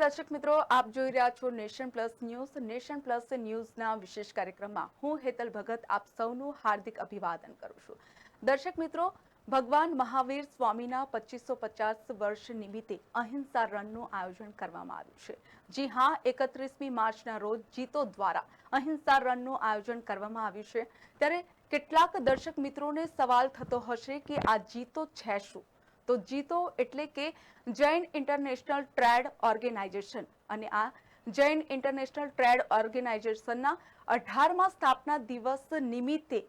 દર્શક મિત્રો, આપ જોઈ રહ્યા છો Nation Plus News. Nation Plus ન્યૂઝના વિશેષ કાર્યક્રમમાં હું હેતલ ભગત આપ સૌનું હાર્દિક અભિવાદન કરું છું. દર્શક મિત્રો, ભગવાન મહાવીર સ્વામીના 2550 વર્ષ નિમિત્તે અહિંસા રનનું આયોજન કરવામાં આવ્યું છે. જી હા, 31મી માર્ચના રોજ જીતો દ્વારા અહિંસા રનનું આયોજન કરવામાં આવ્યું છે. ત્યારે કેટલાક દર્શક મિત્રોને સવાલ થતો હશે કે આ જીતો છે શું? તો જીતો એટલે કે જૈન ઇન્ટરનેશનલ ટ્રેડ ઓર્ગેનાઇઝેશન, અને આ જૈન ઇન્ટરનેશનલ ટ્રેડ ઓર્ગેનાઇઝેશનના 18મા સ્થાપના દિવસ નિમિત્તે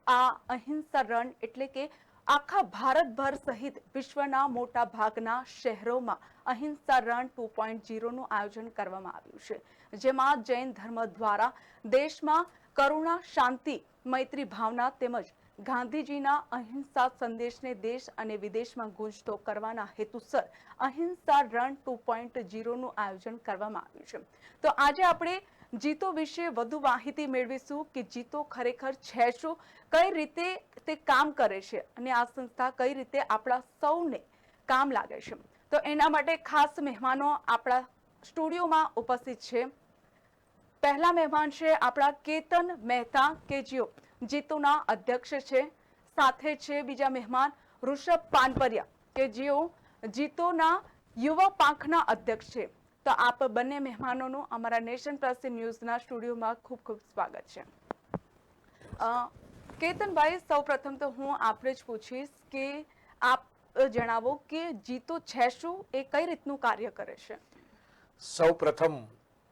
આ અહિંસા રન એટલે કે આખા ભારતભર સહિત વિશ્વના મોટા ભાગના શહેરોમાં અહિંસા રન 2.0નું આયોજન કરવામાં આવ્યું છે, જેમાં જૈન ધર્મ દ્વારા દેશમાં કરુણા, શાંતિ, મૈત્રી ભાવના તેમજ ગાંધીજીના અહિંસા સંદેશને દેશ અને વિદેશમાં ગુંજતો કરવાના હેતુસર અહિંસા રન 2.0નું આયોજન કરવામાં આવ્યું છે. તો આજે આપણે જીતો વિશે વધુ માહિતી મેળવીશું કે જીતો ખરેખર છે શું, કઈ રીતે તે કામ કરે છે અને આ સંસ્થા કઈ રીતે આપણા સૌને કામ લાગે છે. તો એના માટે ખાસ મહેમાનો આપણા સ્ટુડિયોમાં ઉપસ્થિત છે. પહેલા મહેમાન છે આપણા કેતન મહેતા કે જેઓ જીતોના અધ્યક્ષ છે. સાથે છે બીજા મહેમાન ઋષભ પાનપરિયા કે જેઓ જીતોના યુવા પાંખના અધ્યક્ષ છે. તો આપ બંને મહેમાનોનું અમારા નેશન પ્લસ ન્યૂઝના સ્ટુડિયોમાં ખૂબ ખૂબ સ્વાગત છે. કેતનભાઈ, સૌપ્રથમ તો હું આપણે જ પૂછીશ કે આપ જણાવો કે જીતો છે શું, એ કઈ રીતનું કાર્ય કરે છે? સૌપ્રથમ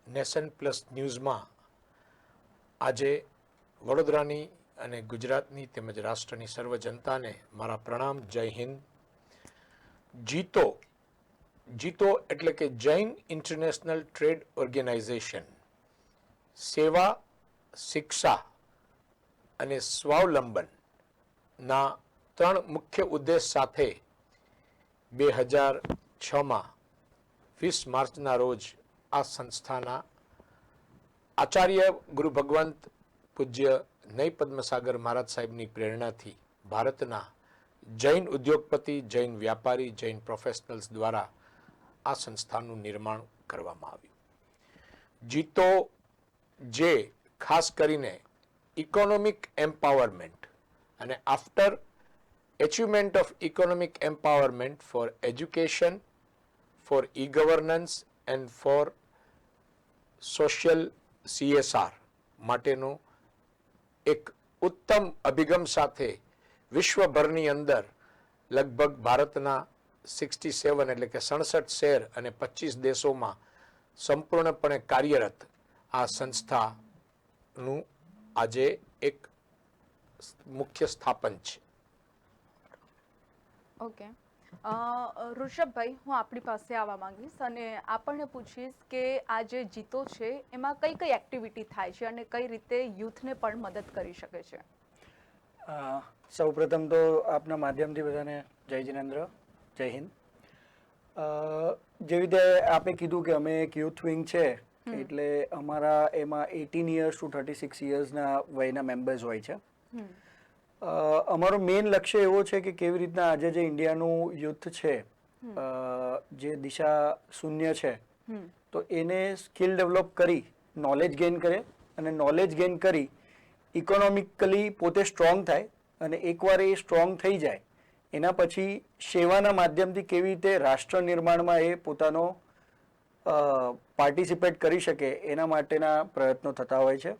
નેશન પ્લસ ન્યૂઝમાં આજે વડોદરાની અને ગુજરાતની તેમજ રાષ્ટ્રની સર્વ જનતાને મારા પ્રણામ. જય હિન્દ. જીતો એટલે કે જૈન ઇન્ટરનેશનલ ટ્રેડ ઓર્ગેનાઇઝેશન સેવા, શિક્ષા અને સ્વાવલંબનના 3 મુખ્ય ઉદ્દેશ સાથે 2006માં 20 માર્ચના રોજ આ સંસ્થાના આચાર્ય ગુરુ ભગવંત પૂજ્ય નય પદ્મસાગર મહારાજ સાહેબની પ્રેરણાથી ભારતના જૈન ઉદ્યોગપતિ, જૈન વ્યાપારી, જૈન પ્રોફેશનલ્સ દ્વારા આ સંસ્થાનું નિર્માણ કરવામાં આવ્યું. જીતો જે ખાસ કરીને ઇકોનોમિક એમ્પાવરમેન્ટ અને after achievement of economic empowerment for education, for e-governance and for social CSR માટેનો એક ઉત્તમ અભિગમ સાથે વિશ્વભરની અંદર લગભગ ભારતના 67 એટલે કે 67 શહેર અને 25 દેશોમાં સંપૂર્ણપણે કાર્યરત આ સંસ્થાનું આજે એક મુખ્ય સ્થાપન છે. ઓકે, ઋષભભાઈ, હું આપણી પાસે આવવા માંગીશ અને આપણને પૂછીશ કે આ જે જીતો છે એમાં કઈ કઈ એક્ટિવિટી થાય છે અને કઈ રીતે યુથને પણ મદદ કરી શકે છે? સૌપ્રથમ તો આપના માધ્યમથી બધાને જય જિનેન્દ્ર, જય હિન્દ. જેવી રીતે આપે કીધું કે અમે એક યુથ વિંગ છે, એટલે અમારા એમાં 18 years to 36 yearsના વયના મેમ્બર્સ હોય છે. અમારો મેઇન લક્ષ્ય એવો છે કે કેવી રીતના આજે જે ઇન્ડિયાનું યુથ છે, જે દિશા શૂન્ય છે, તો એને સ્કિલ ડેવલપ કરી નોલેજ ગેઇન કરે અને નોલેજ ગેઇન કરી ઇકોનોમિકલી પોતે સ્ટ્રોંગ થાય અને એકવાર એ સ્ટ્રોંગ થઈ જાય એના પછી સેવાના માધ્યમથી કેવી રીતે રાષ્ટ્ર નિર્માણમાં એ પોતાનો પાર્ટિસિપેટ કરી શકે એના માટેના પ્રયત્નો થતા હોય છે.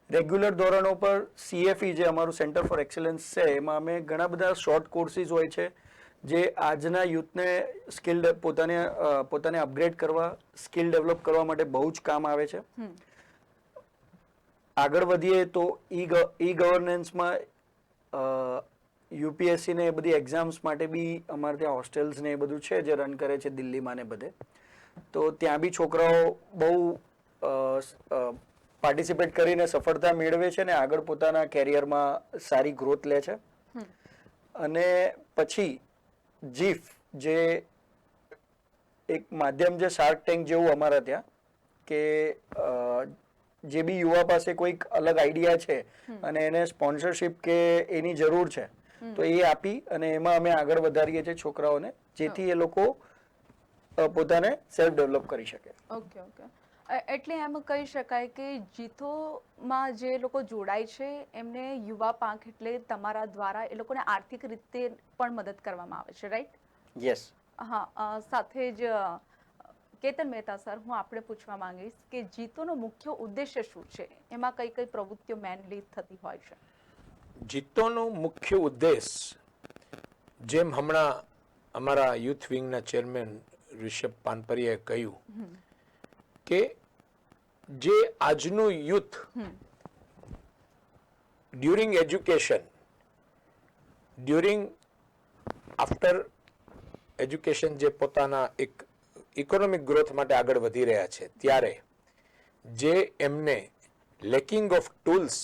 રેગ્યુલર ધોરણો પર CFE જે અમારું સેન્ટર ફોર એક્સેલન્સ છે, એમાં અમે ઘણા બધા શોર્ટ કોર્સીસ હોય છે જે આજના યુથને પોતાને અપગ્રેડ કરવા, સ્કિલ ડેવલપ કરવા માટે બહુ જ કામ આવે છે. આગળ વધીએ તો ઈ ગવર્નન્સમાં UPSC ને એ બધી એક્ઝામ્સ માટે બી અમારે ત્યાં હોસ્ટેલ્સ ને એ બધું છે જે રન કરે છે દિલ્હીમાં ને બધે. તો ત્યાં બી છોકરાઓ બહુ પાર્ટિસિપેટ કરીને સફળતા મેળવે છે ને આગળ પોતાના કેરિયરમાં સારી ગ્રોથ લે છે. અને પછી જીફ જે એક માધ્યમ છે શાર્ક ટેન્ક જેવું અમારા ત્યાં, કે જે બી યુવા પાસે કોઈક અલગ આઈડિયા છે અને એને સ્પોન્સરશિપ કે એની જરૂર છે તો એ આપી અને એમાં અમે આગળ વધારીએ છીએ છોકરાઓને, જેથી એ લોકો પોતાને સેલ્ફ ડેવલપ કરી શકે. Okay okay. એટલે એમ કહી શકાય કે જીતોમાં જે લોકો જોડાય છે એમને યુવા પાંખ એટલે તમારા દ્વારા એ લોકોને આર્થિક રીતે પણ મદદ કરવામાં આવે છે, રાઈટ? યસ. હા, સાથે જ કેતન મહેતા સર, હું આપણે પૂછવા માંગીશ કે જીતોનો મુખ્ય ઉદ્દેશ્ય શું છે? એમાં કઈ કઈ પ્રવૃત્તિઓ મેનલી થતી હોય છે? જીતોનો મુખ્ય ઉદ્દેશ, જેમ હમણાં અમારા યુથ વિંગના ચેરમેન ઋષભ પાનપરિયાએ કહ્યું કે જે આજનું youth during education, during after education જે પોતાના એક ઇકોનોમિક ગ્રોથ માટે આગળ વધી રહ્યા છે, ત્યારે જે એમને lacking of tools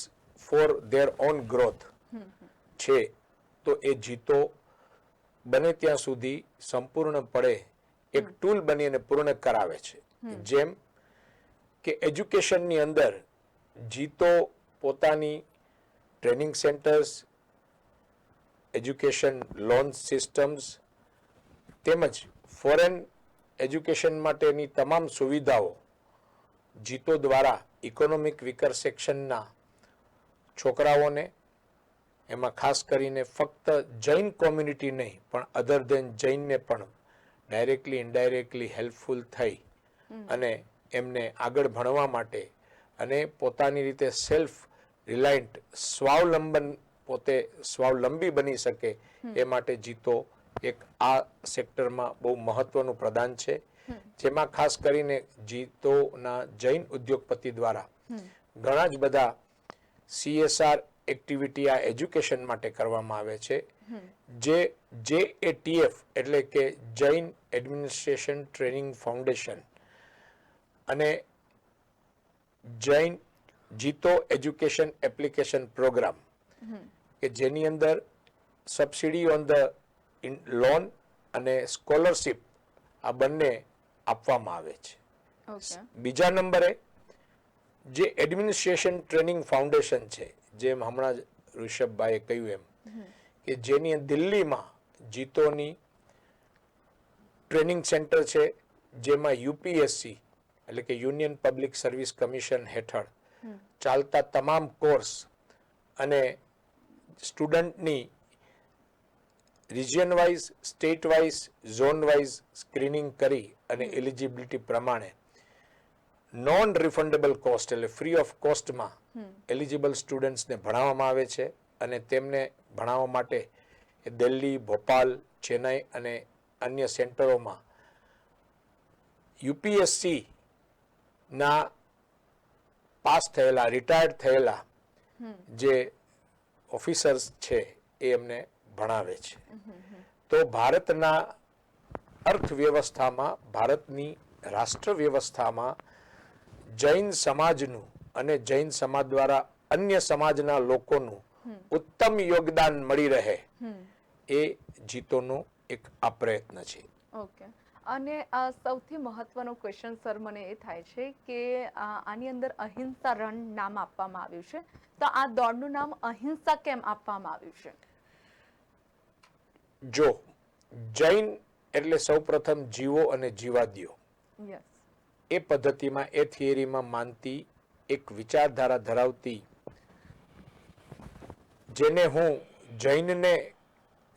four there on growth છે, તો એ જીતો બને ત્યાં સુધી સંપૂર્ણપણે એક ટૂલ બની અને પૂર્ણ કરાવે છે. જેમ કે એજ્યુકેશનની અંદર જીતો પોતાની training centres, education loan systems તેમજ ફોરેન એજ્યુકેશન માટેની તમામ સુવિધાઓ જીતો દ્વારા ઇકોનોમિક વીકર સેક્શનના છોકરાઓને, એમાં ખાસ કરીને ફક્ત જૈન કોમ્યુનિટી નહીં પણ અધર દેન જૈનને પણ ડાયરેક્ટલી ઇનડાયરેક્ટલી હેલ્પફુલ થઈ અને એમને આગળ ભણવા માટે અને પોતાની રીતે સેલ્ફ રિલાયન્ટ, સ્વાવલંબન, પોતે સ્વાવલંબી બની શકે એ માટે જીતો એક આ સેક્ટરમાં બહુ મહત્વનું પ્રદાન છે. જેમાં ખાસ કરીને જીતોના જૈન ઉદ્યોગપતિ દ્વારા ઘણા જ બધા CSR એક્ટિવિટી આ એજ્યુકેશન માટે કરવામાં આવે છે. જે JATF એટલે કે જૈન એડમિનિસ્ટ્રેશન ટ્રેનિંગ ફાઉન્ડેશન અને જૈન જીતો એજ્યુકેશન એપ્લિકેશન પ્રોગ્રામ કે જેની અંદર સબસિડી ઓન ધ લોન અને સ્કોલરશિપ આ બંને આપવામાં આવે છે. બીજા નંબરે જે એડમિનિસ્ટ્રેશન ટ્રેનિંગ ફાઉન્ડેશન છે, જેમ હમણાં જ ઋષભભાઈએ કહ્યું એમ કે જેની દિલ્હીમાં જીતોની ટ્રેનિંગ સેન્ટર છે, જેમાં UPSC એટલે કે યુનિયન પબ્લિક સર્વિસ કમિશન હેઠળ ચાલતા તમામ કોર્સ અને સ્ટુડન્ટની region wise, state wise, zone wise screening કરી અને એલિજિબિલિટી પ્રમાણે નોન રિફંડેબલ કોસ્ટ એટલે ફ્રી ઓફ કોસ્ટમાં એલિજિબલ સ્ટુડન્ટ્સને ભણાવવામાં આવે છે. અને તેમને ભણાવવા માટે દિલ્હી, ભોપાલ, ચેન્નઈ અને અન્ય સેન્ટરોમાં UPSC ના પાસ થયેલા, રિટાયર્ડ થયેલા જે ઓફિસર્સ છે એ એમને ભણાવે છે. તો ભારતના અર્થવ્યવસ્થામાં, ભારતની રાષ્ટ્ર વ્યવસ્થામાં જૈન સમાજનું અને જૈન સમાજ દ્વારા અન્ય સમાજના લોકોનું ઉત્તમ યોગદાન મળી રહે એ જીતોનો એક આ પ્રયત્ન છે. ઓકે. અને સૌથી મહત્વનો ક્વેશ્ચન સર મને એ થાય છે કે આની અંદર અહિંસા રણ નામ આપવામાં આવ્યું છે, તો આ દોડનું નામ અહિંસા કેમ આપવામાં આવ્યું છે? જો જૈન એટલે સૌપ્રથમ જીવો અને જીવાદીઓ યસ, એ પદ્ધતિમાં, એ થિયરીમાં માનતી એક વિચારધારા ધરાવતી, જેને હું જૈનને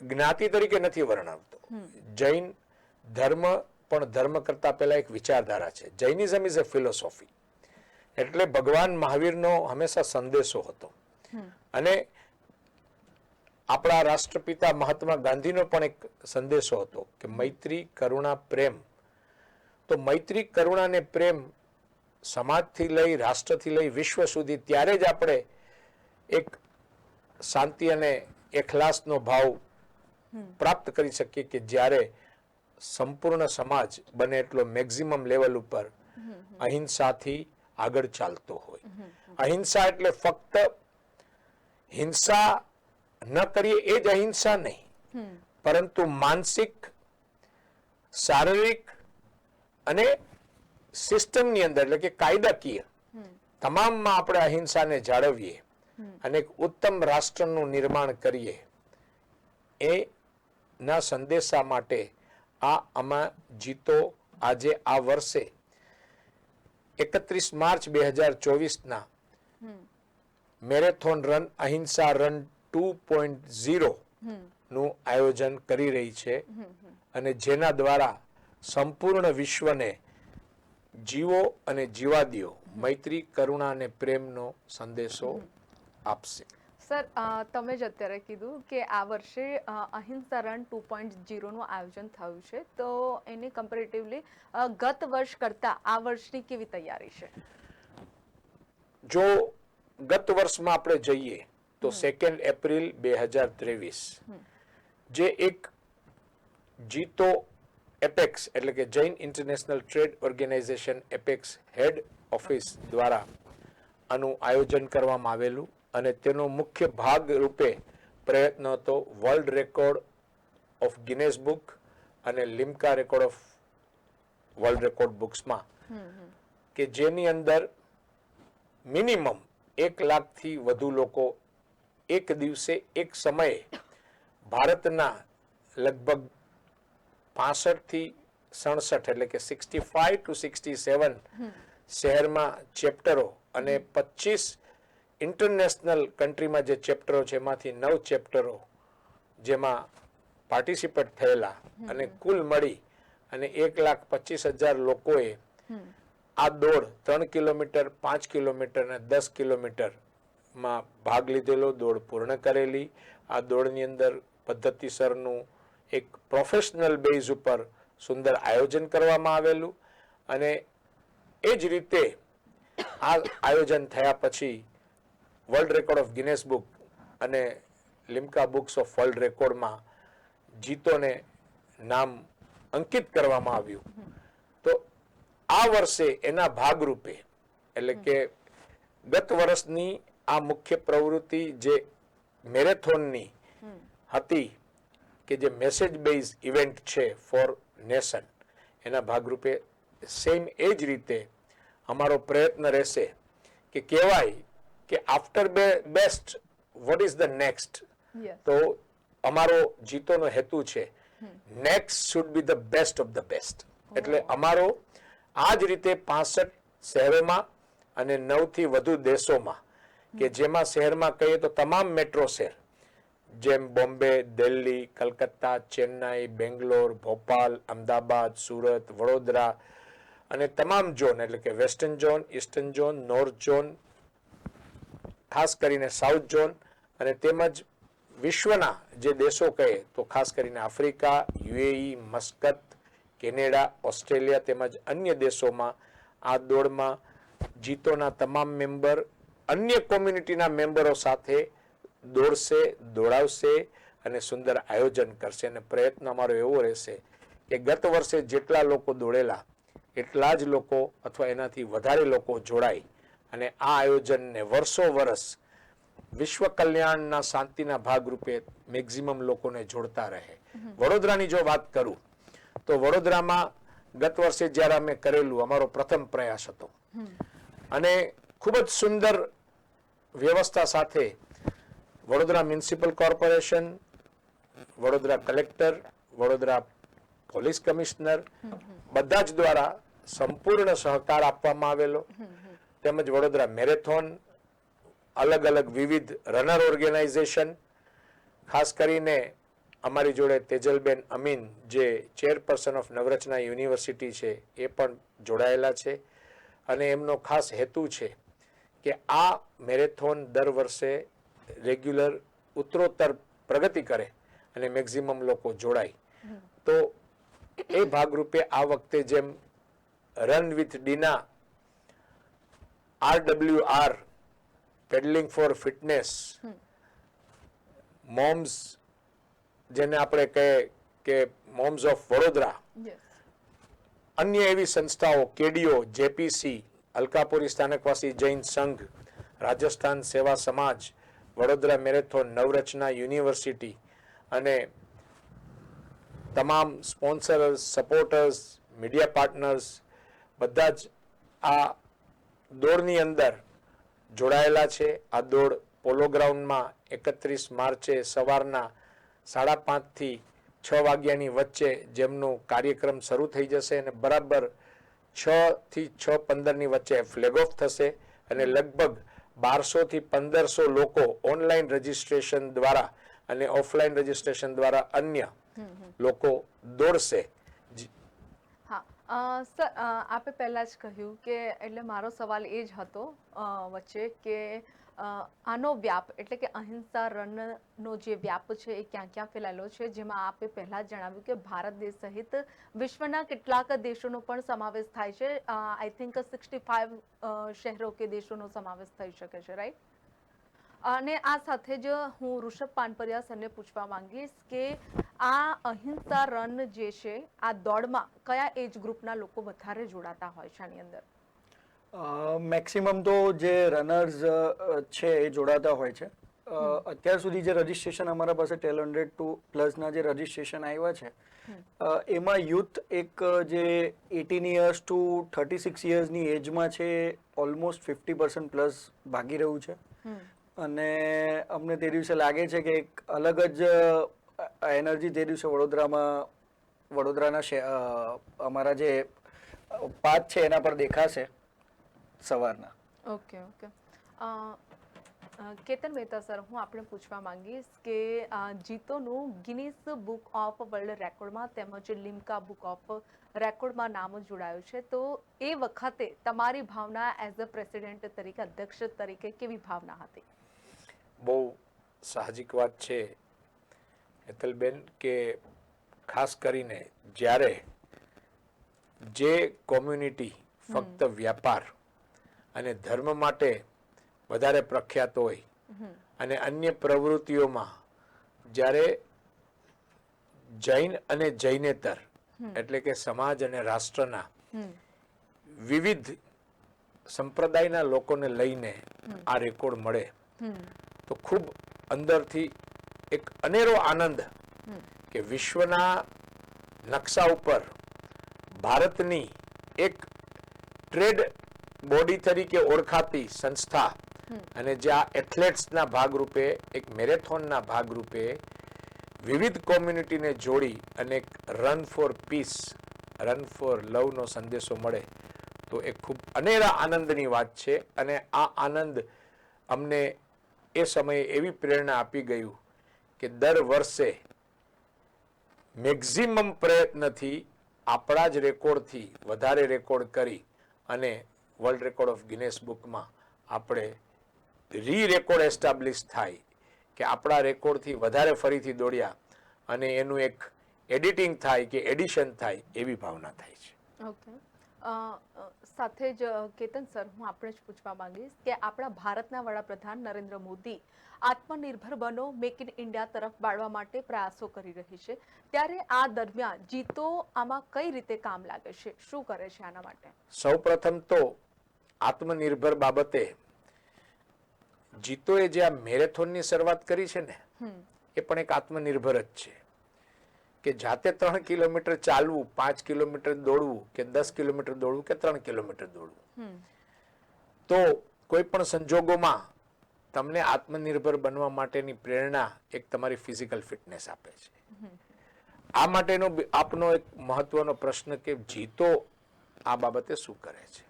જ્ઞાતિ તરીકે નથી વર્ણવતો. જૈન ધર્મ પણ ધર્મ કરતા પહેલા એક વિચારધારા છે. Jainism is a philosophy. એટલે ભગવાન મહાવીરનો હંમેશા સંદેશો હતો. અને આપણા રાષ્ટ્રપિતા મહાત્મા ગાંધીનો પણ એક સંદેશો હતો કે મૈત્રી, કરુણા, પ્રેમ. તો મૈત્રી, કરુણા અને પ્રેમ સમાજથી લઈ, રાષ્ટ્રથી લઈ, વિશ્વ સુધી ત્યારે જ આપણે એક શાંતિ અને એખલાસનો ભાવ પ્રાપ્ત કરી શકીએ કે જ્યારે સંપૂર્ણ સમાજ બને એટલો મેક્સિમમ લેવલ ઉપર અહિંસાથી આગળ ચાલતો હોય. અહિંસા એટલે ફક્ત હિંસા ન કરીએ એ જ અહિંસા નહીં, પરંતુ માનસિક, શારીરિક અને સિસ્ટમની અંદર એટલે કે કાયદાકીય તમામમાં આપણે અહિંસાને જાળવીએ અને એક ઉત્તમ રાષ્ટ્રનું નિર્માણ કરીએ એ ના સંદેશા માટે આ આમાં જીતો આજે આ વર્ષે 31 માર્ચ 2024 મેરેથોન રન અહિંસા રન 2.0 નું આયોજન કરી રહી છે અને જેના દ્વારા સંપૂર્ણ વિશ્વને જીવો અને જીવાદીઓ મૈત્રી, કરુણા અને પ્રેમનો સંદેશો આપશે. સર, તમે જ અત્યારે કીધું કે આ વર્ષે અહિંસા રન 2.0 નું આયોજન થયું છે, તો એની કમ્પેરેટિવલી ગત વર્ષ કરતા આ વર્ષની કેવી તૈયારી છે? જો ગત વર્ષમાં આપણે જઈએ તો 2 એપ્રિલ 2023 જે એક જીતો એપેક્સ એટલે કે Jain international trade organisation apex head office દ્વારા આનું આયોજન કરવામાં આવેલું અને તેનો મુખ્ય ભાગ રૂપે પ્રયત્ન હતો world record of Guinness book અને Limca record of world record બુક્સમાં કે જેની અંદર મિનિમમ 1 લાખથી વધુ લોકો એક દિવસે એક સમયે ભારતના લગભગ 65 થી 67 એટલે કે 65 to 67 શહેરમાં ચેપ્ટરો અને 25 ઇન્ટરનેશનલ કન્ટ્રીમાં જે ચેપ્ટરો છે એમાંથી 9 ચેપ્ટરો જેમાં પાર્ટિસિપેટ થયેલા અને કુલ મળી અને 1,25,000 લોકોએ આ દોડ 3 કિલોમીટર, 5 કિલોમીટર અને 10 કિલોમીટરમાં ભાગ લીધેલો, દોડ પૂર્ણ કરેલી. આ દોડની અંદર પદ્ધતિસરનું એક પ્રોફેશનલ બેઝ ઉપર સુંદર આયોજન કરવામાં આવેલું અને એ જ રીતે આ આયોજન થયા પછી world record of Guinness book અને લિમ્કા બુક્સ ઓફ વર્લ્ડ રેકોર્ડમાં જીતોને નામ અંકિત કરવામાં આવ્યું. તો આ વર્ષે એના ભાગરૂપે એટલે કે ગત વર્ષની આ મુખ્ય પ્રવૃત્તિ જે મેરેથોનની હતી કે જે મેસેજ બેઝ ઇવેન્ટ છે ફોર નેશન, એના ભાગરૂપે સેમ એ જ રીતે અમારો પ્રયત્ન રહેશે કે કહેવાય કે after best what is the next. તો અમારો જીતોનો હેતુ છે next should be the best of the best. એટલે અમારો આ જ રીતે 65 શહેરોમાં અને 9 થી વધુ દેશોમાં કે જેમાં શહેરમાં કહીએ તો તમામ મેટ્રો શહેર જેમ બોમ્બે, દિલ્હી, કલકત્તા, ચેન્નાઈ, બેંગ્લોર, ભોપાલ, અમદાવાદ, સુરત, વડોદરા અને તમામ ઝોન એટલે કે western zone, eastern zone, north zone, ખાસ કરીને સાઉથ ઝોન અને તેમજ વિશ્વના જે દેશો કહે તો ખાસ કરીને Africa, UAE, Muscat, Canada, Australia તેમજ અન્ય દેશોમાં આ દોડમાં જીતોના તમામ મેમ્બર અન્ય કોમ્યુનિટીના મેમ્બરો સાથે દોડશે, દોડાવશે અને સુંદર આયોજન કરશે. અને પ્રયત્ન અમારો એવો રહેશે કે ગત વર્ષે જેટલા લોકો દોડેલા એટલા જ લોકો અથવા એનાથી વધારે લોકો જોડાય અને આ આયોજનને વર્ષો વર્ષ વિશ્વ કલ્યાણના શાંતિના ભાગરૂપે મેક્સિમમ લોકોને જોડતા રહે. વડોદરાની જો વાત કરું તો વડોદરામાં ગત વર્ષે જ્યારે અમે કરેલું અમારો પ્રથમ પ્રયાસ હતો અને ખૂબ જ સુંદર વ્યવસ્થા સાથે Vadodara municipal corporation, Vadodara collector, Vadodara police commissioner બધા જ દ્વારા સંપૂર્ણ સહકાર આપવામાં આવેલો. તેમજ વડોદરા મેરેથોન, અલગ અલગ વિવિધ રનર ઓર્ગેનાઇઝેશન, ખાસ કરીને અમારી જોડે તેજલબેન અમીન જે ચેરપર્સન ઓફ નવરચના યુનિવર્સિટી છે એ પણ જોડાયેલા છે અને એમનો ખાસ હેતુ છે કે આ મેરેથોન દર વર્ષે રેગ્યુલર ઉત્તરોત્તર પ્રગતિ કરે અને મેક્સિમમ લોકો જોડાય. તો એ ભાગરૂપે આ વખતે જેમ રન વિથ ડીના RWR pedalling for fitness, moms જેને આપણે કહીએ કે મોમ્સ ઓફ વડોદરા, અન્ય એવી સંસ્થાઓ કેડીઓ, જેપીસી, અલકાપુરી સ્થાનકવાસી જૈન સંઘ, રાજસ્થાન સેવા સમાજ, વડોદરા મેરેથોન, નવરચના યુનિવર્સિટી અને તમામ સ્પોન્સર્સ, સપોર્ટર્સ, મીડિયા પાર્ટનર્સ બધા જ આ દોડની અંદર જોડાયેલા છે. આ દોડ પોલો ગ્રાઉન્ડમાં 31 માર્ચે સવારના 5:30 થી 6 વાગ્યાની વચ્ચે જેમનો કાર્યક્રમ શરૂ થઈ જશે અને બરાબર 6 થી 6:15 ની વચ્ચે ફ્લેગ ઓફ થશે અને લગભગ 1200 થી 1500 લોકો ઓનલાઈન રજીસ્ટ્રેશન દ્વારા અને ઓફલાઈન રજીસ્ટ્રેશન દ્વારા અન્ય લોકો દોડશે. હા સર, આપે પહેલા જ કહ્યું કે એટલે મારો સવાલ એ જ હતો વચ્ચે કે આનો વ્યાપ એટલે કે અહિંસા રનનો જે વ્યાપ છે એ ક્યાં ક્યાં ફેલાયેલો છે, જેમાં આપે પહેલા જ જણાવ્યું કે ભારત દેશ સહિત વિશ્વના કેટલાક દેશોનો પણ સમાવેશ થાય છે. આઈ થિંક 65 શહેરો કે દેશોનો સમાવેશ થઈ શકે છે, રાઈટ? અને આ સાથે જ હું ઋષભ પાનપરિયા સરને પૂછવા માંગીશ કે આ અહિંસા રન જે છે આ દોડમાં કયા એજ ગ્રુપના લોકો વધારે જોડાતા હોય છે આની અંદર? મેક્સિમમ તો જે રનર્સ છે એ જોડાતા હોય છે. અત્યાર સુધી જે રજીસ્ટ્રેશન અમારા પાસે 1200+ ના જે રજીસ્ટ્રેશન આવ્યા છે એમાં યુથ એક જે 18 years to 36 yearsની એજમાં છે ઓલમોસ્ટ 50% ભાગી રહ્યું છે. અને અમને તે દિવસે લાગે છે કે એક અલગ જ એનર્જી તે દિવસે વડોદરાના અમારા જે પાથ છે એના પર દેખાશે સવારના. ઓકે. કેતન મહેતા સર, હું આપણે પૂછવા માંગીશ કે જીતોનું ગિનીસ બુક ઓફ વર્લ્ડ રેકોર્ડમાં તેમજ લિમ્કા બુક ઓફ રેકોર્ડમાં નામ જોડાયું છે, તો એ વખતે તમારી ભાવના એઝ અ પ્રેસિડેન્ટ તરીકે, અધ્યક્ષ તરીકે કેવી ભાવના હતી? બહુ સાહજિક વાત છે હેતલબેન કે ખાસ કરીને જ્યારે જે કોમ્યુનિટી ફક્ત વ્યાપાર અને ધર્મ માટે વધારે પ્રખ્યાત હોય અને અન્ય પ્રવૃત્તિઓમાં જ્યારે જૈન અને જૈનેતર એટલે કે સમાજ અને રાષ્ટ્રના વિવિધ સંપ્રદાયના લોકોને લઈને આ રેકોર્ડ મળે તો ખૂબ અંદરથી એક અનેરો આનંદ કે વિશ્વના નકશા ઉપર ભારતની એક ટ્રેડ બોડી તરીકે ઓળખાતી સંસ્થા અને જ્યાં એથ્લેટ્સના ભાગરૂપે એક મેરેથોનના ભાગરૂપે વિવિધ કોમ્યુનિટીને જોડી અને એક run for peace, run for લવનો સંદેશો મળે તો એ ખૂબ અનેરા આનંદની વાત છે. અને આ આનંદ અમને એ સમયે એવી પ્રેરણા આપી ગયું કે દર વર્ષે મેક્સિમમ પ્રયત્નથી આપણા જ રેકોર્ડથી વધારે રેકોર્ડ કરી અને વર્લ્ડ રેકોર્ડ ઓફ ગિનેસ બુકમાં આપણે રેકોર્ડ એસ્ટાબ્લિશ થાય કે આપણા રેકોર્ડથી વધારે ફરીથી દોડ્યા અને એનું એક એડિટિંગ થાય કે એડિશન થાય એવી ભાવના થાય છે. ઓકે. સાથે જ કેતન સર, હું આપણે જ પૂછવા માંગીશ કે આપણા ભારતના વડાપ્રધાન નરેન્દ્ર મોદી આત્મનિર્ભર બનો, મેક ઇન ઇન્ડિયા તરફ વાળવા માટે પ્રયાસો કરી રહી છે, ત્યારે આ દરમિયાન જીતો આમાં કઈ રીતે કામ લાગે છે, શું કરે છે આના માટે? સૌપ્રથમ તો આત્મનિર્ભર બાબતે જીતોએ જે આ મેરેથોનની શરૂઆત કરી છે ને એ પણ એક આત્મનિર્ભર જ છે કે જાતે 3 કિલોમીટર ચાલવું, 5 કિલોમીટર દોડવું કે 10 કિલોમીટર દોડવું કે 3 કિલોમીટર દોડવું, તો કોઈ પણ સંજોગોમાં તમને આત્મનિર્ભર બનવા માટેની પ્રેરણા એક તમારી ફિઝિકલ ફિટનેસ આપે છે. આ માટેનો આપનો એક મહત્વનો પ્રશ્ન કે જીતો આ બાબતે શું કરે છે,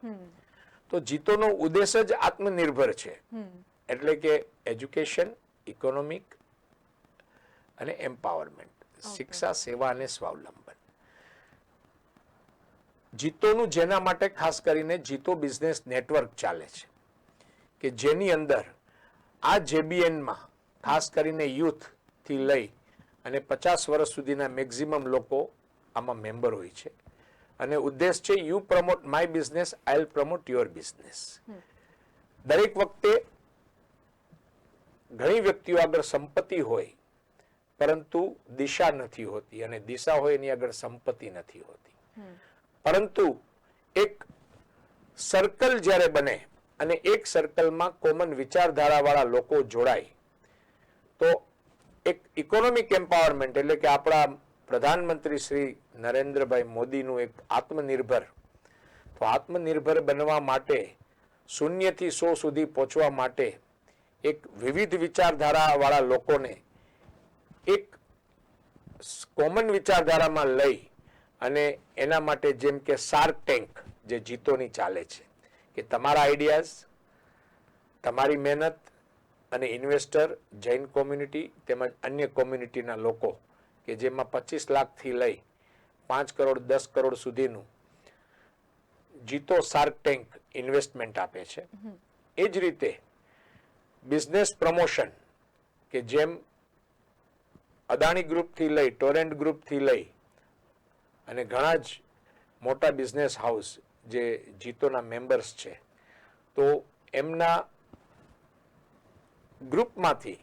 તો જીતોનો ઉદ્દેશ જ આત્મનિર્ભર છે. એટલે કે એજ્યુકેશન, ઇકોનોમિક અને એમ્પાવરમેન્ટ, શિક્ષા, સેવા અને સ્વાવલંબન. જીતોનું જેના માટે ખાસ કરીને જીતો બિઝનેસ નેટવર્ક ચાલે છે કે જેની અંદર આ JBN-માં ખાસ કરીને યુથ થી લઈ અને 50 વર્ષ સુધીના મેક્સિમમ લોકો આમાં મેમ્બર હોય છે અને ઉદ્દેશ છે you promote my business, I will promote your business. દરેક વખતે ઘણી વ્યક્તિઓ આગળ સંપત્તિ હોય પરંતુ દિશા નથી હોતી અને દિશા હોય એની આગળ સંપત્તિ નથી હોતી. પરંતુ એક સર્કલ જ્યારે બને અને એક સર્કલમાં કોમન વિચારધારા વાળા લોકો જોડાય તો એક ઇકોનોમિક એમ્પાવરમેન્ટ એટલે કે આપણા પ્રધાનમંત્રી શ્રી નરેન્દ્રભાઈ મોદીનું એક આત્મનિર્ભર, તો આત્મનિર્ભર બનવા માટે 0 થી 100 સુધી પહોંચવા માટે એક વિવિધ વિચારધારા વાળા લોકોને એક કોમન વિચારધારામાં લઈ અને એના માટે જેમ કે શાર્ક ટેન્ક જે જીતોની ચાલે છે કે તમારા આઈડિયાઝ, તમારી મહેનત અને ઇન્વેસ્ટર, જૈન કોમ્યુનિટી તેમજ અન્ય કોમ્યુનિટીના લોકો કે જેમાં 25 લાખથી લઈ 5 કરોડ 10 કરોડ સુધીનું જીતો શાર્ક ટેન્ક ઇન્વેસ્ટમેન્ટ આપે છે. એ જ રીતે બિઝનેસ પ્રમોશન કે જેમ અદાણી ગ્રુપથી લઈ, ટોરેન્ટ ગ્રુપથી લઈ અને ઘણા જ મોટા બિઝનેસ હાઉસ જે જીતોના મેમ્બર્સ છે, તો એમના ગ્રુપમાંથી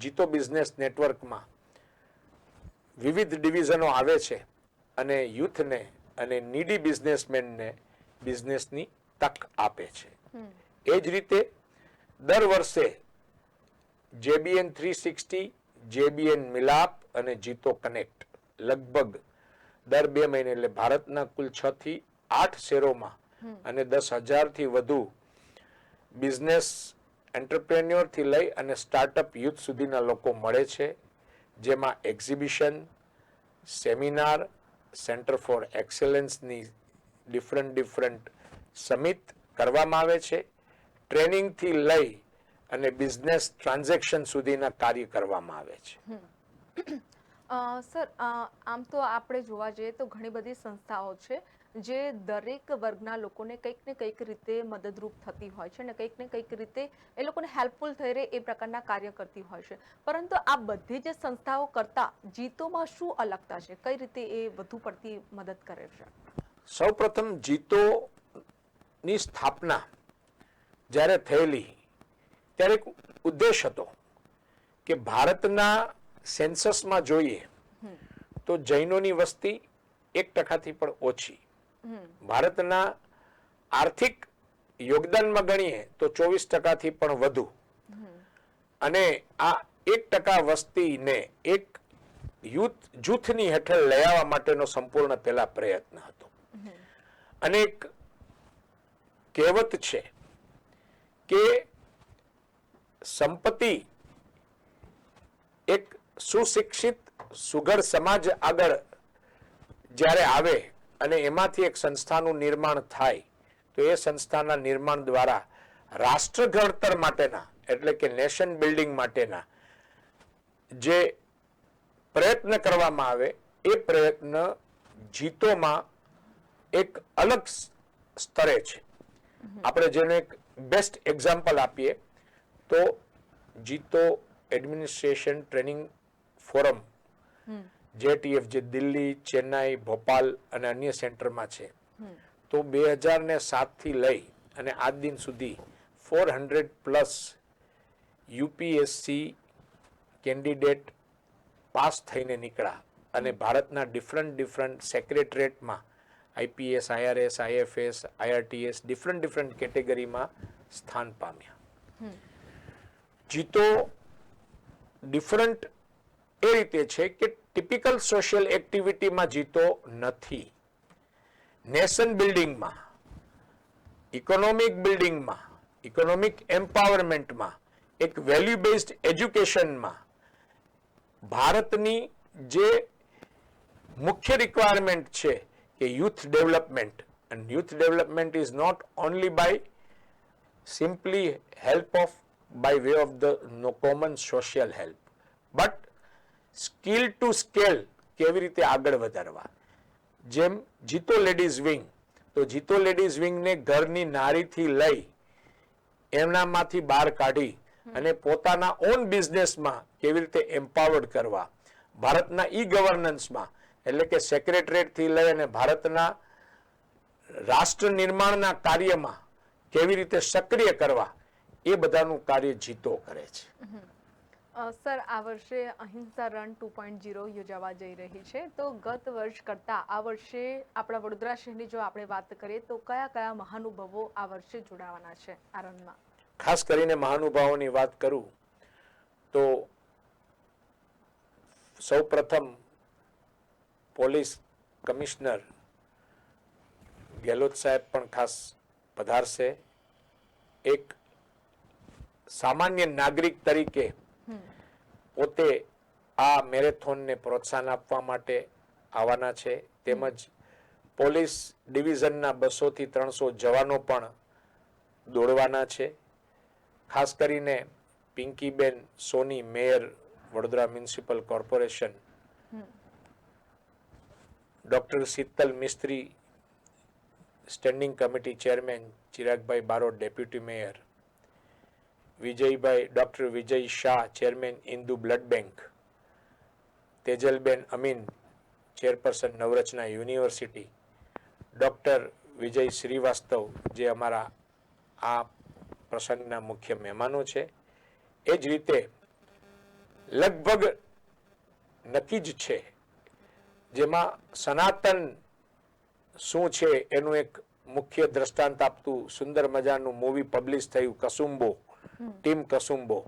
જીતો બિઝનેસ નેટવર્કમાં વિવિધ ડિવિઝનો આવે છે અને યુથને અને નીડી બિઝનેસમેનને બિઝનેસની તક આપે છે. એ જ રીતે દર વર્ષે JBN 360, JBN મિલાપ અને જીતો કનેક્ટ લગભગ દર 2 મહિને એટલે ભારતના કુલ 6 થી 8 શહેરોમાં અને 10,000 થી વધુ બિઝનેસ એન્ટરપ્રેન્યોર થી લઈ અને સ્ટાર્ટઅપ યુથ સુધીના લોકો મળે છે, જેમાં એક્ઝિબિશન, સેમિનાર, સેન્ટર ફોર એક્સેલન્સની ડિફરન્ટ સમિટ કરવામાં આવે છે, ટ્રેનિંગથી લઈ અને બિઝનેસ ટ્રાન્ઝેક્શન સુધીના કાર્ય કરવામાં આવે છે. સર, આમ તો આપણે જોવા જઈએ તો ઘણી બધી સંસ્થાઓ છે જે દરેક વર્ગના લોકોને કંઈક ને કંઈક રીતે મદદરૂપ થતી હોય છે અને કંઈક ને કંઈક રીતે એ લોકોને હેલ્પફુલ થઈ રહે એ પ્રકારના કાર્ય કરતી હોય છે, પરંતુ આ બધી જે સંસ્થાઓ કરતા જીતોમાં શું અલગતા છે? કઈ રીતે એ વધુ પડતી મદદ કરે છે? સૌપ્રથમ જીતોની સ્થાપના જ્યારે થયેલી ત્યારે એક ઉદ્દેશ હતો કે ભારતના સેન્સસમાં જોઈએ તો જૈનોની વસ્તી 1% પણ ઓછી, ભારતના આર્થિક યોગદાનમાં ગણીએ તો 24% પણ વધુ, અને આ 1% વસ્તીને એક જૂથની હેઠળ લઈ આવવા માટેનો સંપૂર્ણ પહેલા પ્રયત્ન હતો. અને એક કહેવત છે કે સંપત્તિ એક સુશિક્ષિત સુઘડ સમાજ આગળ જ્યારે આવે અને એમાંથી એક સંસ્થાનું નિર્માણ થાય તો એ સંસ્થાના નિર્માણ દ્વારા રાષ્ટ્ર ઘડતર માટેના એટલે કે નેશન બિલ્ડિંગ માટેના જે પ્રયત્ન કરવામાં આવે એ પ્રયત્ન જીતોમાં એક અલગ સ્તરે છે. આપણે જેને એક બેસ્ટ એક્ઝામ્પલ આપીએ તો જીતો એડમિનિસ્ટ્રેશન ટ્રેનિંગ ફોરમ JTF જે દિલ્હી, ચેન્નાઈ, ભોપાલ અને અન્ય સેન્ટરમાં છે, તો 2007 થી લઈ અને આજ દિન સુધી 400+ UPSC કેન્ડિડેટ પાસ થઈને નીકળ્યા અને ભારતના ડિફરન્ટ સેક્રેટરીએટમાં IPS, IRS, IFS, IRTS different કેટેગરીમાં સ્થાન પામ્યા. જીતો ડિફરન્ટ એ રીતે છે કે ટિપિકલ સોશિયલ એક્ટિવિટીમાં જીતો નથી. નેશન બિલ્ડિંગમાં, ઇકોનોમિક બિલ્ડિંગમાં, ઇકોનોમિક એમ્પાવરમેન્ટમાં, એક વેલ્યુ બેઝડ એજ્યુકેશનમાં ભારતની જે મુખ્ય રિક્વાયરમેન્ટ છે કે youth development, and youth development is not only by simply help of by way of the common social help, but skill to scale કેવી રીતે આગળ વધારવા. જેમ જીતો લેડીઝ વિંગ, તો જીતો લેડીઝ વિંગને ઘરની નારીથી લઈ એમનામાંથી બહાર કાઢી અને પોતાના ઓન બિઝનેસમાં કેવી રીતે એમ્પાવર્ડ કરવા, ભારતના ઈ ગવર્નન્સમાં એટલે કે સેક્રેટરીએટ થી લઈ અને ભારતના રાષ્ટ્ર નિર્માણના કાર્યમાં કેવી રીતે સક્રિય કરવા, એ બધાનું કાર્ય જીતો કરે છે. સર, આ વર્ષે અહિંસા રન 2.0 યોજાવા જઈ રહી છે, તો ગત વર્ષ કરતા આ વર્ષે આપણા વડોદરા શહેરની જો આપણે વાત કરીએ તો કયા કયા મહાનુભાવો આ વર્ષે જોડાવાના છે આ રનમાં? ખાસ કરીને મહાનુભાવોની વાત કરું તો સૌ પ્રથમ પોલીસ કમિશનર ગેહલોત સાહેબ પણ ખાસ પધારશે. એક સામાન્ય નાગરિક તરીકે પોતે આ મેરેથોનને પ્રોત્સાહન આપવા માટે આવવાના છે. તેમજ પોલીસ ડિવિઝનના 200 થી 300 જવાનો પણ દોડવાના છે. ખાસ કરીને Pinkiben Soni, mayor Vadodara municipal corporation, doctor Sheetal Mistry, standing committee chairman Chiragbhai Barot, deputy mayor, doctor Vijay Shah, chairman Indu blood bank, Tejalben Amin, chairperson Navrachana university, doctor Vijay Shrivastava, જે અમારા આ પ્રસંગના મુખ્ય મહેમાનો છે. એ જ રીતે લગભગ નક્કી જ છે, જેમાં સનાતન શું છે એનું એક મુખ્ય દ્રષ્ટાંત આપતું સુંદર મજાનું મૂવી પબ્લિશ થયું, કસુંબો, ટીમ કસુંબો,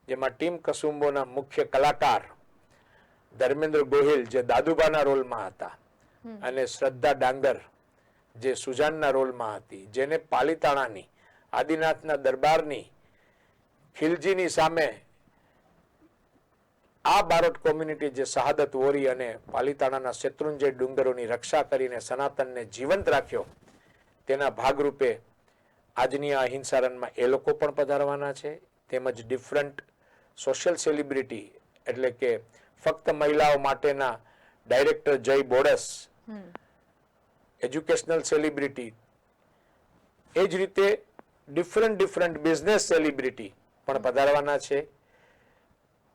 જેમાં ટીમ કસુંબોના મુખ્ય કલાકાર ધર્મેન્દ્ર ગોહિલ, જે દાદુબાના રોલમાં હતા, અને શ્રદ્ધા ડાંગર, જે સુજાનના રોલમાં હતી, જેને પાલીતાણાની આદિનાથના દરબારની ખિલજીની સામે આ બારોટ કોમ્યુનિટી જે શહાદત વોરી અને પાલીતાણાના શેત્રુંજય ડુંગરોની રક્ષા કરીને સનાતનને જીવંત રાખ્યો, તેના ભાગરૂપે આજની આ અહિંસા રનમાં એ લોકો પણ પધારવાના છે. તેમજ ડિફરન્ટ સોશિયલ સેલિબ્રિટી, એટલે કે ફક્ત મહિલાઓ માટેના ડાયરેક્ટર જય બોડસ, એજ્યુકેશનલ સેલિબ્રિટી, એ જ રીતે ડિફરન્ટ બિઝનેસ સેલિબ્રિટી પણ પધારવાના છે.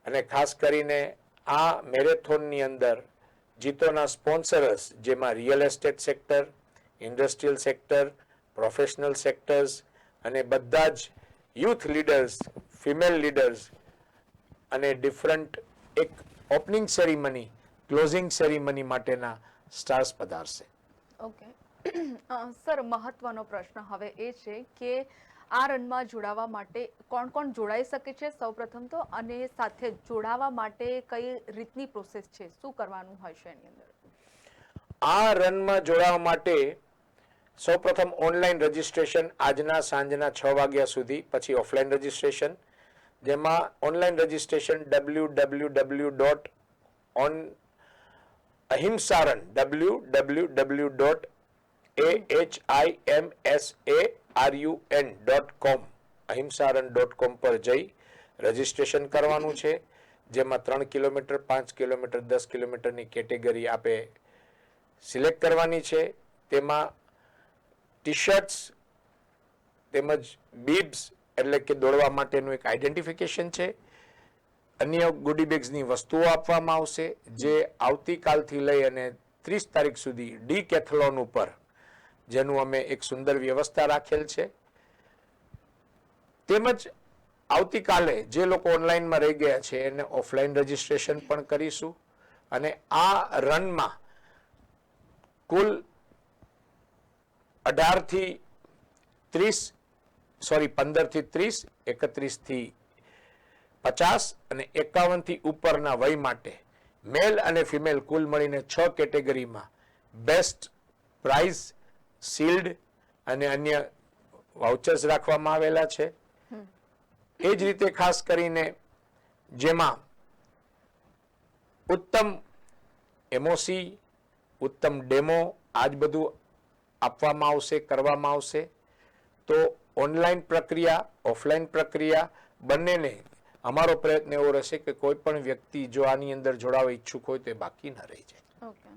અને ખાસ કરીને આ મેરેથોનની અંદર જીતોના સ્પોન્સરર્સ, જેમાં real estate sector, industrial sector, professional sectors અને બધા જ યુથ લીડર્સ, ફિમેલ લીડર્સ અને ડિફરન્ટ એક ઓપનિંગ સેરેમની, ક્લોઝિંગ સેરેમની માટેના સ્ટાર્સ પધારશે. ઓકે સર, મહત્વનો પ્રશ્ન હવે એ છે કે આ રનમાં જોડાવા માટે કોણ કોણ જોડાઈ શકે છે સૌપ્રથમ તો, અને સાથે જોડાવા માટે કઈ રીતની પ્રોસેસ છે, શું કરવાનું હોય છે એની અંદર? આ રનમાં જોડાવા માટે સૌપ્રથમ ઓનલાઈન રજીસ્ટ્રેશન આજના સાંજના 6 વાગ્યા સુધી, પછી ઓફલાઈન રજીસ્ટ્રેશન, જેમાં ઓનલાઈન રજીસ્ટ્રેશન www.ahimsaran.com ahimsaran.com પર જઈ રજીસ્ટ્રેશન કરવાનું છે. જેમાં 3 કિલોમીટર, 5 કિલોમીટર, 10 કિલોમીટરની કેટેગરી આપે સિલેક્ટ કરવાની છે. તેમાં ટી શર્ટ્સ તેમજ બીબ્સ, એટલે કે દોડવા માટેનું એક આઈડેન્ટિફિકેશન છે. અન્ય ગુડી બેગ્સની વસ્તુઓ આપવામાં આવશે, જે આવતીકાલથી લઈ અને 30 તારીખ સુધી ડીકેથલોન ઉપર, જેનું અમે એક સુંદર વ્યવસ્થા રાખેલ છે. તેમજ આવતીકાલે જે લોકો ઓનલાઈનમાં રહી ગયા છે એને ઓફલાઈન રજીસ્ટ્રેશન પણ કરીશું. અને આ રનમાં કુલ 15 થી 30, 31 થી 50 અને 51 થી ઉપરના વય માટે મેલ અને ફિમેલ કુલ મળીને 6 કેટેગરીમાં બેસ્ટ પ્રાઇઝ, શિલ્ડ અને અન્ય વાઉચર્સ રાખવામાં આવેલા છે. એ જ રીતે ખાસ કરીને જેમાં ઉત્તમ એમઓસી, ઉત્તમ ડેમો, આજ બધું આપવામાં આવશે, કરવામાં આવશે. તો ઓનલાઈન પ્રક્રિયા, ઓફલાઈન પ્રક્રિયા બંનેને અમારો પ્રયત્ન એવો રહેશે કે કોઈ પણ વ્યક્તિ જો આની અંદર જોડાવા ઈચ્છુક હોય તો એ બાકી ન રહી જાય. ઓકે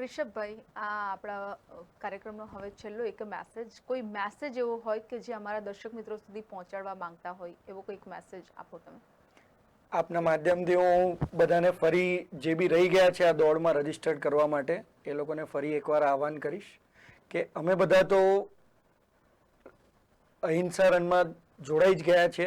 રિષભભાઈ, આ આપણા કાર્યક્રમનો હવે છેલ્લો એક મેસેજ, કોઈ મેસેજ એવો હોય કે જે અમારા દર્શક મિત્રો સુધી પહોંચાડવા માંગતા હોય, એવો કોઈક મેસેજ આપો તમે. આપના માધ્યમથી હું બધાને ફરી જે બી રહી ગયા છે આ દોડમાં રજીસ્ટર્ડ કરવા માટે, એ લોકોને ફરી એકવાર આહવાન કરીશ કે અમે બધા તો અહિંસા રનમાં જોડાઈ જ ગયા છે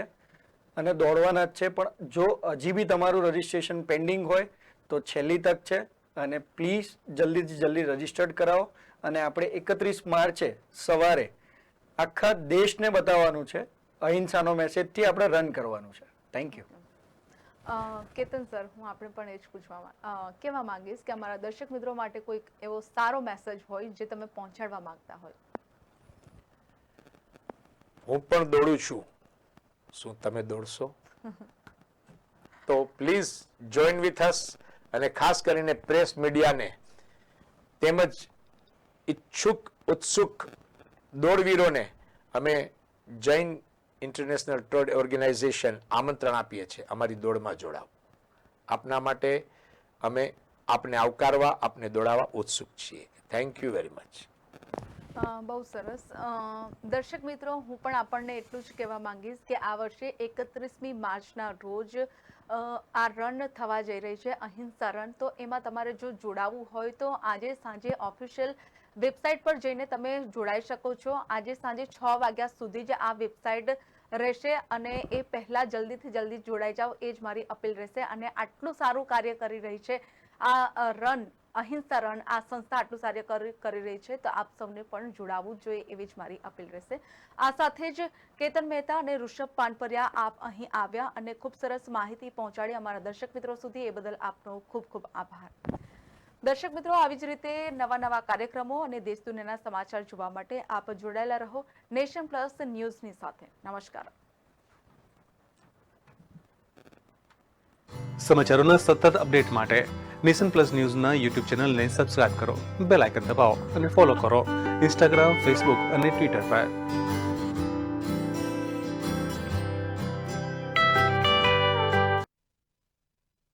અને દોડવાના જ છે, પણ જો હજી બી તમારું રજીસ્ટ્રેશન પેન્ડિંગ હોય તો છેલ્લી તક છે અને પ્લીઝ જલ્દીથી જલ્દી રજીસ્ટર્ડ કરાવો. અને આપણે 31 માર્ચે સવારે આખા દેશને બતાવવાનું છે, અહિંસાનો મેસેજથી આપણે રન કરવાનું છે. Thank you. કેતન સર, હું આપણે પણ એ જ કહેવા માંગીશ કે અમારા દર્શક મિત્રો માટે કોઈક એવો સારો મેસેજ હોય જે તમે પહોંચાડવા માંગતા હોય. હું પણ દોડું છું, શું તમે દોડશો? તો પ્લીઝ જોઈન વિથ અસ, અને ખાસ કરીને પ્રેસ મીડિયાને તેમજ ઉત્સુક દોડવીરોને અમે જૈન ઇન્ટરનેશનલ ટ્રેડ ઓર્ગેનાઇઝેશન આમંત્રણ આપીએ છીએ અમારી દોડમાં જોડાવ. આપના માટે અમે આપને આવકારવા, આપને દોડાવવા ઉત્સુક છીએ. Thank you very much. બહુ સરસ. દર્શક મિત્રો, હું પણ આપણને એટલું જ કહેવા માંગીશ કે આ વર્ષે 31મી માર્ચના રોજ આ રન થવા જઈ રહી છે, અહિંસા રન. તો એમાં તમારે જો જોડાવવું હોય તો આજે સાંજે ઓફિશિયલ વેબસાઇટ પર જઈને તમે જોડાઈ શકો છો. આજે સાંજે 6 વાગ્યા સુધી જ આ વેબસાઇટ રહેશે અને એ પહેલાં જલ્દીથી જલ્દી જોડાઈ જાઓ, એ જ મારી અપીલ રહેશે. અને આટલું સારું કાર્ય કરી રહી છે આ રન, અહિંસા રન, આ સંસ્થા આટલું સારું કરી રહી છે, તો આપ સૌને પણ જોડાવવું જોઈએ એવી જ મારી અપીલ રહેશે. આ સાથે જ કેતન મહેતા અને ઋષભ પાનપરિયા આપ અહીં આવ્યા અને ખૂબ સરસ માહિતી પહોંચાડી અમારા દર્શક મિત્રો સુધી, એ બદલ આપનો ખૂબ ખૂબ આભાર. દર્શક મિત્રો, આવી જ રીતે નવા કાર્યક્રમો અને દેશ દુનિયાના સમાચાર જોવા માટે આપ જોડાયેલા રહો નેશન પ્લસ ન્યૂઝની સાથે. નમસ્કાર. સમાચારોના સતત અપડેટ માટે નેશન પ્લસ ન્યૂઝના યુટ્યુબ ચેનલને સબસ્ક્રાઇબ કરો, બેલ આઇકન દબાવો અને ફોલો કરો ઇન્સ્ટાગ્રામ, ફેસબુક અને ટ્વિટર પર.